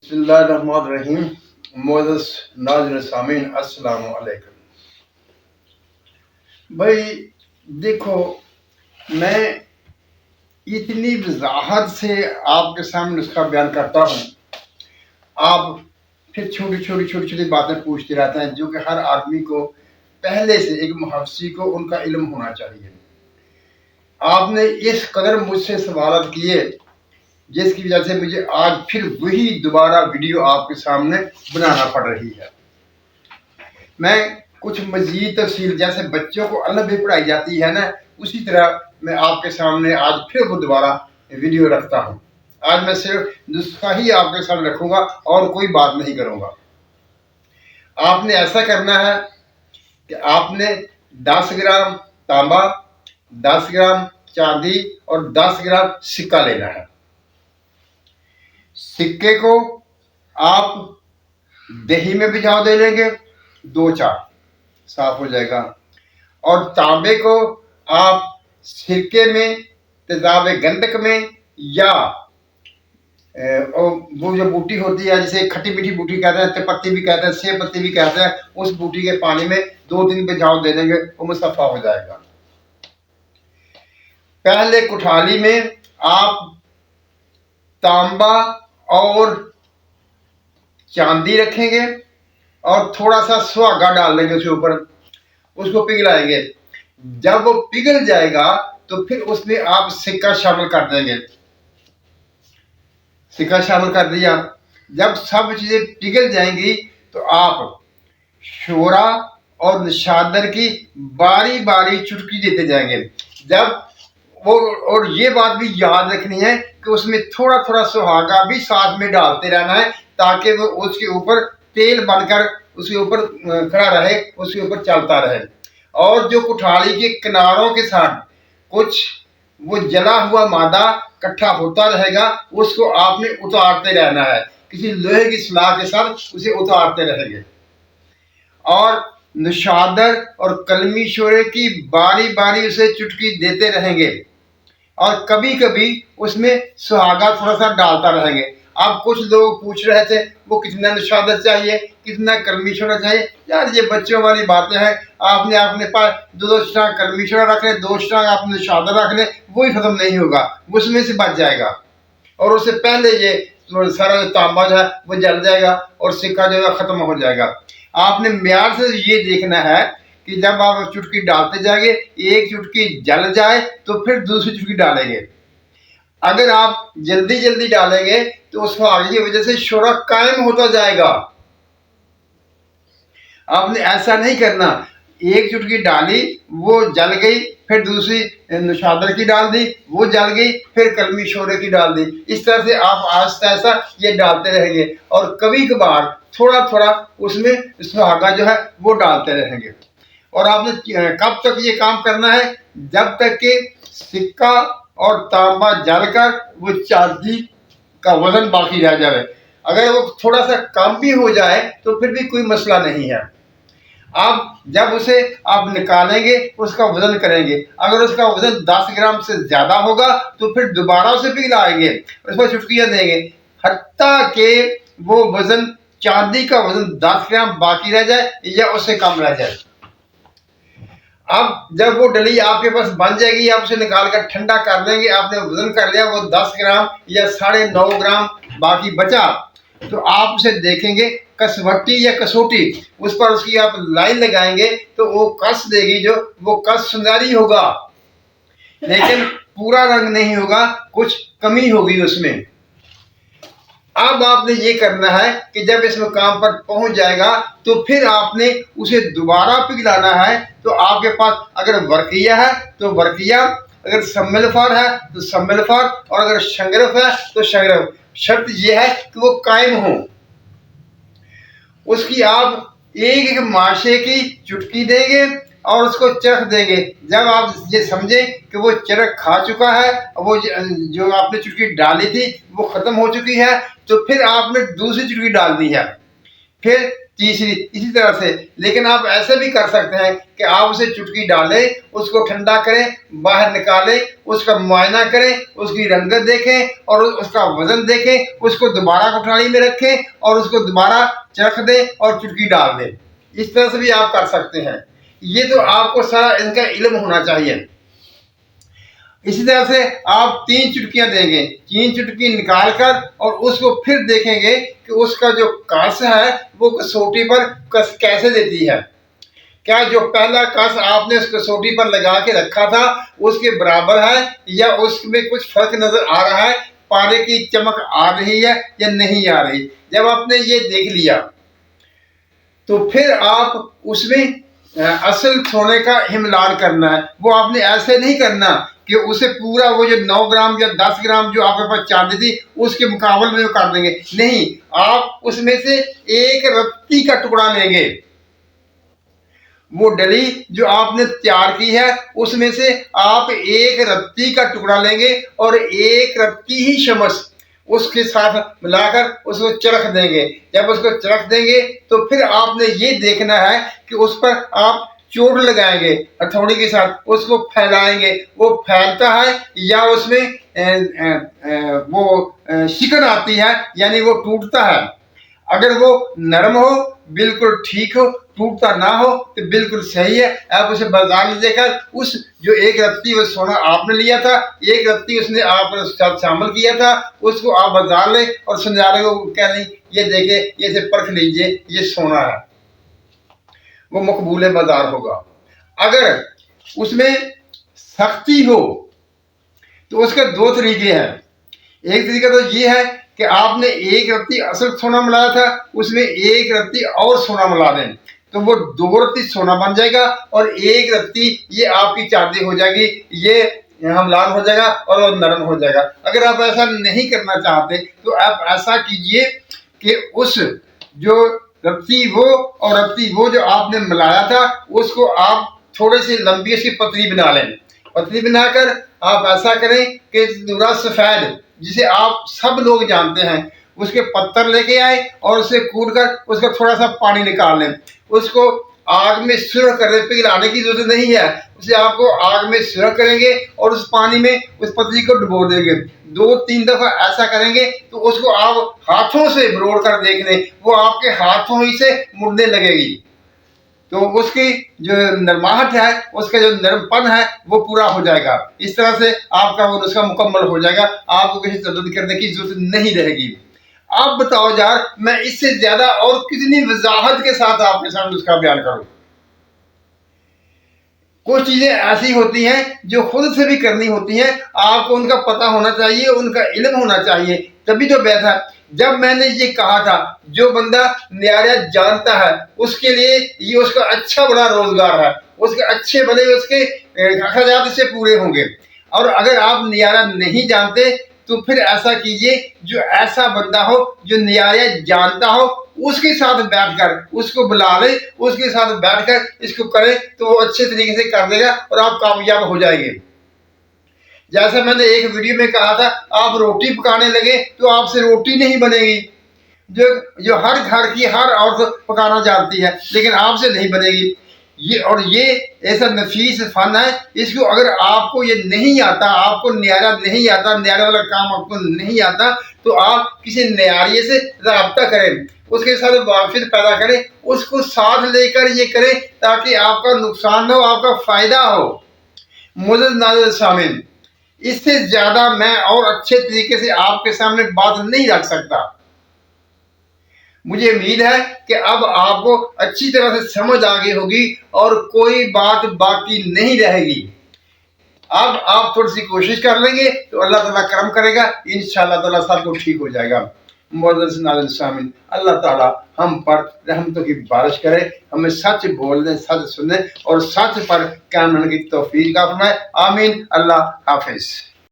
बिस्मिल्लाहिर्रहमानिर्रहीम। मोअज़्ज़ज़ नाज़रीन सामीन, अस्सलामु अलैकुम। भाई देखो, मैं इतनी वज़ाहत से आपके सामने नुस्खा बयान करता हूँ, आप फिर छोटी छोटी बातें पूछते रहते हैं, जो कि हर आदमी को पहले से एक मुहस्सी को उनका इल्म होना चाहिए। आपने इस कदर मुझसे सवाल किए जिसकी वजह से मुझे आज फिर वही दोबारा वीडियो आपके सामने बनाना पड़ रही है। मैं कुछ मजीद तफसील, जैसे बच्चों को अलग भी पढ़ाई जाती है ना, उसी तरह मैं आपके सामने आज फिर वो दोबारा वीडियो रखता हूँ। आज मैं सिर्फ नुस्खा ही आपके सामने रखूँगा और कोई बात नहीं करूँगा। आपने ऐसा करना है कि आपने 10 ग्राम तांबा, 10 ग्राम चांदी और 10 ग्राम सिक्का लेना है। सिक्के को आप दही में भिजा दे लेंगे 2-4, साफ हो जाएगा। और तांबे को आप सिरके में, तेजाब गंधक में, या वो जो बूटी होती है जिसे खट्टी मीठी बूटी कहते हैं, तेपत्ती भी कहते हैं, सेब पत्ती भी कहते हैं, उस बूटी के पानी में 2 दिन भिजाओ दे देंगे, वो मुसफ़ा हो जाएगा। पहले कुठाली में आप तांबा और चांदी रखेंगे और थोड़ा सा सुहागा डाल देंगे उसके ऊपर, उसको पिघलाएंगे। जब वो पिघल जाएगा तो फिर उसमें आप सिक्का शामिल कर देंगे। सिक्का शामिल कर दिया। जब सब चीजें पिघल जाएंगी तो आप शोरा और निशादर की बारी बारी चुटकी देते जाएंगे। जब वो, और ये बात भी याद रखनी है कि उसमें थोड़ा थोड़ा सुहागा भी साथ में डालते रहना है, ताकि वो उसके ऊपर तेल बनकर उसके ऊपर खड़ा रहे, उसके ऊपर चलता रहे। और जो कुठाली के किनारों के साथ कुछ वो जला हुआ मादा इकट्ठा होता रहेगा, उसको आपने उतारते रहना है, किसी लोहे की सलाह के साथ उसे उतारते रहेंगे। और निशादर और कलमी शोरे की बारी बारी उसे चुटकी देते रहेंगे और कभी कभी उसमें सुहागा थोड़ा सा डालता रहेंगे। अब कुछ लोग पूछ रहे थे वो कितना निशादर चाहिए, कितना कलमी शोरा चाहिए। यार ये बच्चों वाली बातें हैं। आपने अपने पास 2 स्टांग कलमी शोरा रख ले, 2 स्टांग आपने निशादर रख ले, वही खत्म नहीं होगा, उसमें से बच जाएगा। और उससे पहले ये सारा जो तांबा जो है वो जल जाएगा और सिक्का जो है खत्म हो जाएगा। आपने म्यार से ये देखना है कि जब आप चुटकी डालते जाएंगे, एक चुटकी जल जाए तो फिर दूसरी चुटकी डालेंगे। अगर आप जल्दी जल्दी डालेंगे तो उसको आगे की वजह से शोरा कायम होता जाएगा। आपने ऐसा नहीं करना, एक चुटकी डाली वो जल गई, फिर दूसरी निशादर की डाल दी वो जल गई, फिर कलमी शोरे की डाल दी। इस तरह से आप आहिस्ता आहिस्ता ये डालते रहेंगे और कभी कभार थोड़ा थोड़ा उसमें सुहागा जो है वो डालते रहेंगे। और आपने कब तक ये काम करना है? जब तक कि सिक्का और तांबा जलकर वो चांदी का वजन बाकी रह जाए। अगर वो थोड़ा सा कम भी हो जाए तो फिर भी कोई मसला नहीं है। आप जब उसे आप निकालेंगे उसका वजन करेंगे, अगर उसका वजन 10 ग्राम से ज्यादा होगा तो फिर दोबारा उसे पिघलाएंगे, उसमें चुटकियां देंगे, हत्ता के वो वजन, चांदी का वजन 10 ग्राम बाकी रह जाए या उससे कम रह जाए। अब जब वो डली आपके पास बन जाएगी, आप उसे निकाल कर ठंडा कर देंगे। आपने वजन कर लिया, वो 10 ग्राम या 9.5 ग्राम बाकी बचा, तो आप उसे देखेंगे कसवट्टी या कसोटी, उस पर उसकी आप लाइन लगाएंगे तो वो कस देगी, जो वो कस सुनहरी होगा लेकिन पूरा रंग नहीं होगा, कुछ कमी होगी उसमें। अब आपने ये करना है कि जब इस मुकाम पर पहुंच जाएगा तो फिर आपने उसे दोबारा पिघलाना है। तो आपके पास अगर वर्किया है तो वर्किया, अगर सम्मिलफार है तो सम्मिलफार, और अगर शंगरफ है तो शंगरफ। शर्त यह है कि वो कायम हो। उसकी आप एक एक माशे की चुटकी देंगे और उसको चरख देंगे। जब आप ये समझें कि वो चरख खा चुका है, वो जो आपने चुटकी डाली थी वो खत्म हो चुकी है, तो फिर आपने दूसरी चुटकी डालनी है। फिर तीसरी, इसी तरह से। लेकिन आप ऐसे भी कर सकते हैं कि आप उसे चुटकी डालें, उसको ठंडा करें, बाहर निकालें, उसका मुआयना करें, उसकी रंगत देखें और उसका वजन देखें, उसको दोबारा कोठारी में रखें और उसको दोबारा चरख दें और चुटकी डाल दें। इस तरह से भी आप कर सकते हैं। ये तो आपको सारा इनका इल्म होना चाहिए। इसी तरह से आप 3 चुटकियां देंगे, 3 चुटकी निकाल कर और उसको फिर देखेंगे कि उसका जो कस है वो कसौटी पर कस कैसे देती है। क्या जो पहला कस आपने उस कसौटी पर लगा के रखा था उसके बराबर है या उसमें कुछ फर्क नजर आ रहा है, पारे की चमक आ रही है या नहीं आ रही। जब आपने ये देख लिया तो फिर आप उसमें असल सोने का हिमलान करना है। वो आपने ऐसे नहीं करना कि उसे पूरा वो जो 9 ग्राम या 10 ग्राम जो आपके पास चांदी थी उसके मुकाबले में कर देंगे, नहीं। आप उसमें से एक रत्ती का टुकड़ा लेंगे। वो डली जो आपने तैयार की है उसमें से आप एक रत्ती का टुकड़ा लेंगे और एक रत्ती ही शमस उसके साथ मिलाकर उसको चरख देंगे। जब उसको चरख देंगे तो फिर आपने ये देखना है कि उस पर आप चोट लगाएंगे, हथौड़ी के साथ उसको फैलाएंगे, वो फैलता है या उसमें शिकन आती है, यानी वो टूटता है। अगर वो नरम हो बिल्कुल ठीक हो, टूटता ना हो तो बिल्कुल सही है। आप उसे बाजार में देकर उस जो एक रत्ती वो सोना आपने लिया था, एक रत्ती उसने आपने साथ शामिल किया था, उसको आप बाजार ले और सुनजारे को कह लें ये देखे, ये से परख लीजिए, ये सोना है, वो मकबूल बाजार होगा। अगर उसमें सख्ती हो तो उसके 2 तरीके हैं। एक तरीका तो ये है कि आपने एक रत्ती असल सोना मिलाया था उसमें एक रत्ती और सोना मिला दें तो वो 2 रत्ती सोना बन जाएगा और एक रत्ती ये आपकी चांदी हो जाएगी, ये हमलान हो जाएगा और वो नरम हो जाएगा। अगर आप ऐसा नहीं करना चाहते तो आप ऐसा कीजिए कि उस जो रत्ती वो और रत्ती वो जो आपने मिलाया था उसको आप थोड़ी सी लंबी सी पतली बना लें। पतली बनाकर आप ऐसा करें कि दूरा सफेद जिसे आप सब लोग जानते हैं उसके पत्थर लेके आए और उसे कूट कर उसका थोड़ा सा पानी निकाल लें। उसको आग में सुरख करने, पिघलाने की जरूरत नहीं है, उसे आपको आग में सुरख करेंगे और उस पानी में उस पतली को डुबो देंगे। 2-3 दफा ऐसा करेंगे तो उसको आप हाथों से बरोड़ कर देख लें, वो आपके हाथों ही से मुड़ने लगेगी। तो उसकी जो नरमाहट है, उसका जो नरमपन है वो पूरा हो जाएगा। इस तरह से आपका वो नुस्खा मुकम्मल हो जाएगा, आपको किसी तजदीद करने की जरूरत नहीं रहेगी। आप बताओ यार, मैं इससे ज्यादा और कितनी वजाहत के साथ आपके सामने नुस्खा बयान करूं। कुछ चीजें ऐसी होती हैं जो खुद से भी करनी होती हैं, आपको उनका पता होना चाहिए, उनका इल्म होना चाहिए, तभी तो बैठ है। जब मैंने ये कहा था जो बंदा न्यारा जानता है उसके लिए ये उसका अच्छा बड़ा रोजगार है, उसके अच्छे भले उसके अखराजात इससे पूरे होंगे। और अगर आप न्यारा नहीं जानते तो फिर ऐसा कीजिए जो ऐसा बंदा हो जो न्यारा जानता हो उसके साथ बैठकर उसको बुला ले, उसके साथ बैठकर इसको करे तो वो अच्छे तरीके से कर देगा और आप कामयाब हो जाएंगे। जैसा मैंने एक वीडियो में कहा था, आप रोटी पकाने लगे तो आपसे रोटी नहीं बनेगी, जो जो हर घर की हर औरत पकाना जानती है, लेकिन आपसे नहीं बनेगी। ये ऐसा नफीस फन है, इसको अगर आपको ये नहीं आता, आपको न्यारा नहीं आता, न्यारे वाला काम आपको नहीं आता तो आप किसी न्यारिये से रब्ता करें, उसके साथ वाकिफ पैदा करें, उसको साथ लेकर ये करें ताकि आपका नुकसान ना हो, आपका फायदा हो। मुझे नाज़िर सामीन, इससे ज्यादा मैं और अच्छे तरीके से आपके सामने बात नहीं रख सकता। मुझे उम्मीद है कि अब आपको अच्छी तरह से समझ आ गई होगी और कोई बात बाकी नहीं रहेगी। अब आप थोड़ी सी कोशिश कर लेंगे तो अल्लाह ताला करम करेगा, इंशाअल्लाह ताला सब कुछ ठीक हो जाएगा। अल्लाह ताला हम पर रहमतों की बारिश करे, हमें सच बोलने, सच सुनने और सच पर कायम रहने की तौफीक फरमाए। आमीन। अल्लाह हाफिज।